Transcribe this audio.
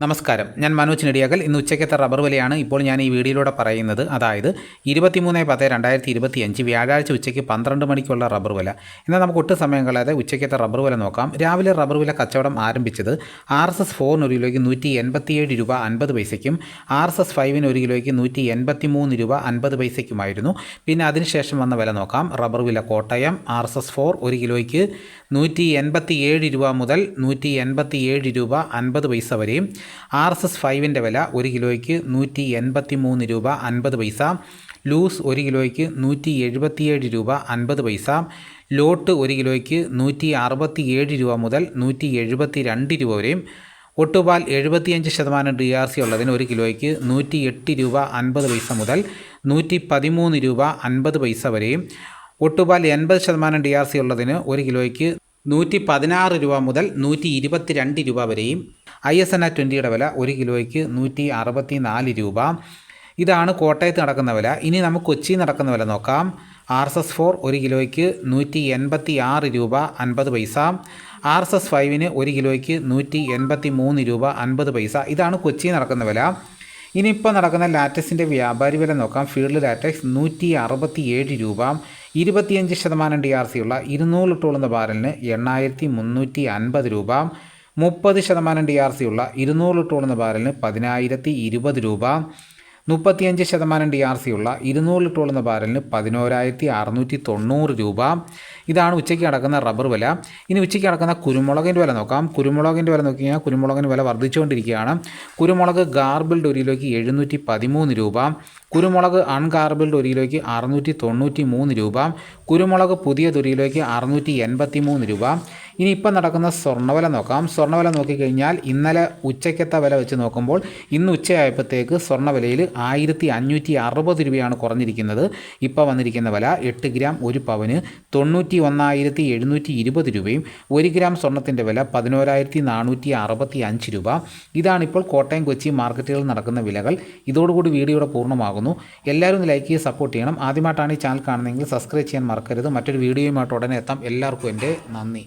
നമസ്കാരം, ഞാൻ മനോജ് നെടിയാകൽ. ഇന്ന് ഉച്ചയ്ക്കത്തെ റബ്ബർ വിലയാണ് ഇപ്പോൾ ഞാൻ ഈ വീഡിയോയിലൂടെ പറയുന്നത്. അതായത് 23/10/2025 വ്യാഴാഴ്ച ഉച്ചയ്ക്ക് 12 മണിക്കുള്ള റബ്ബർ വില. എന്നാൽ നമുക്ക് ഒട്ടും സമയം കളയാതെ ഉച്ചയ്ക്കത്തെ റബ്ബർ വില നോക്കാം. രാവിലെ റബ്ബർ വില കച്ചവടം ആരംഭിച്ചത് RSS 4 ഒരു കിലോയ്ക്ക് 187 രൂപ 50 പൈസയ്ക്കും RSS 5 ഒരു കിലോയ്ക്ക് 183 രൂപ 50 പൈസയ്ക്കുമായിരുന്നു. പിന്നെ അതിനുശേഷം വന്ന വില നോക്കാം. റബ്ബർ വില കോട്ടയം RSS 4 ഒരു കിലോയ്ക്ക് 187 രൂപ മുതൽ 187 രൂപ 50 പൈസ വരെയും RSS 5 വില ഒരു കിലോയ്ക്ക് 183 രൂപ 50 പൈസ, ലൂസ് ഒരു കിലോയ്ക്ക് 177 രൂപ 50 പൈസ, ലോട്ട് ഒരു കിലോയ്ക്ക് 167 രൂപ മുതൽ 172 രൂപ വരെയും, ഒട്ടുപാൽ 75% DRC ഉള്ളതിന് ഒരു കിലോയ്ക്ക് 108 രൂപ 50 പൈസ മുതൽ 113 രൂപ 50 പൈസ വരെയും, ഒട്ടുപാൽ 80% DRC ഉള്ളതിന് ഒരു കിലോയ്ക്ക് 116 രൂപ മുതൽ 122 രൂപ വരെയും, ISNA 20 വില ഒരു കിലോയ്ക്ക് 164 രൂപ. ഇതാണ് കോട്ടയത്ത് നടക്കുന്ന വില. ഇനി നമുക്ക് കൊച്ചിയിൽ നടക്കുന്ന വില നോക്കാം. RSS 4 ഒരു കിലോയ്ക്ക് 186 രൂപ 50 പൈസ, RSS 5 ഒരു കിലോയ്ക്ക് 183 രൂപ 50 പൈസ. ഇതാണ് കൊച്ചിയിൽ നടക്കുന്ന വില. ഇനിയിപ്പോൾ നടക്കുന്ന ലാറ്റക്സിൻ്റെ വ്യാപാരി വില നോക്കാം. ഫീൽഡ് ലാറ്റക്സ് 167 രൂപ, 25% DRC ഉള്ള 200 ലിറ്ററുള്ള ബാരലിന് 8350 രൂപ, 30% DRC ഉള്ള 200 ലിറ്ററുള്ള ബാരലിന് 10020 രൂപ, 35% DRC ഉള്ള 200 ലിറ്ററുള്ള ബാരലിന് 11690 രൂപ. ഇതാണ് ഉച്ചയ്ക്ക് നടക്കുന്ന റബ്ബർ വില. ഇനി ഉച്ചയ്ക്ക് നടക്കുന്ന കുരുമുളകിൻ്റെ വില നോക്കാം. കുരുമുളകിൻ്റെ വില നോക്കി കഴിഞ്ഞാൽ കുരുമുളകിന് വില വർദ്ധിച്ചുകൊണ്ടിരിക്കുകയാണ്. കുരുമുളക് ഗാർബിൾഡ് ഒരു കിലോയ്ക്ക് 713 രൂപ, കുരുമുളക് അൺഗാർബിൾഡ് ഒരു കിലോയ്ക്ക് 693 രൂപ, കുരുമുളക് പുതിയത് ഒരു കിലോയ്ക്ക് 683 രൂപ. ഇനി ഇപ്പം നടക്കുന്ന സ്വർണ്ണവില നോക്കാം. സ്വർണ്ണവില നോക്കിക്കഴിഞ്ഞാൽ ഇന്നലെ ഉച്ചയ്ക്കത്തെ വില വെച്ച് നോക്കുമ്പോൾ ഇന്ന് ഉച്ചയായപ്പോഴത്തേക്ക് സ്വർണ്ണവിലയിൽ 1560 രൂപയാണ് കുറഞ്ഞിരിക്കുന്നത്. ഇപ്പോൾ വന്നിരിക്കുന്ന വില 8 ഗ്രാം ഒരു പവന് 91,720 രൂപയും 1 ഗ്രാം സ്വർണ്ണത്തിൻ്റെ വില 11,465 രൂപ. ഇതാണിപ്പോൾ കോട്ടയം കൊച്ചി മാർക്കറ്റുകളിൽ നടക്കുന്ന വിലകൾ. ഇതോടുകൂടി വീഡിയോയുടെ പൂർണ്ണമാകുന്നു. എല്ലാവരും ലൈക്ക് ചെയ്ത് സപ്പോർട്ട് ചെയ്യണം. ആദ്യമായിട്ടാണ് ഈ ചാനൽ കാണുന്നതെങ്കിൽ സബ്സ്ക്രൈബ് ചെയ്യാൻ മറക്കരുത്. മറ്റൊരു വീഡിയോയുമായിട്ട് ഉടനെ എത്താം. എല്ലാവർക്കും എൻ്റെ നന്ദി.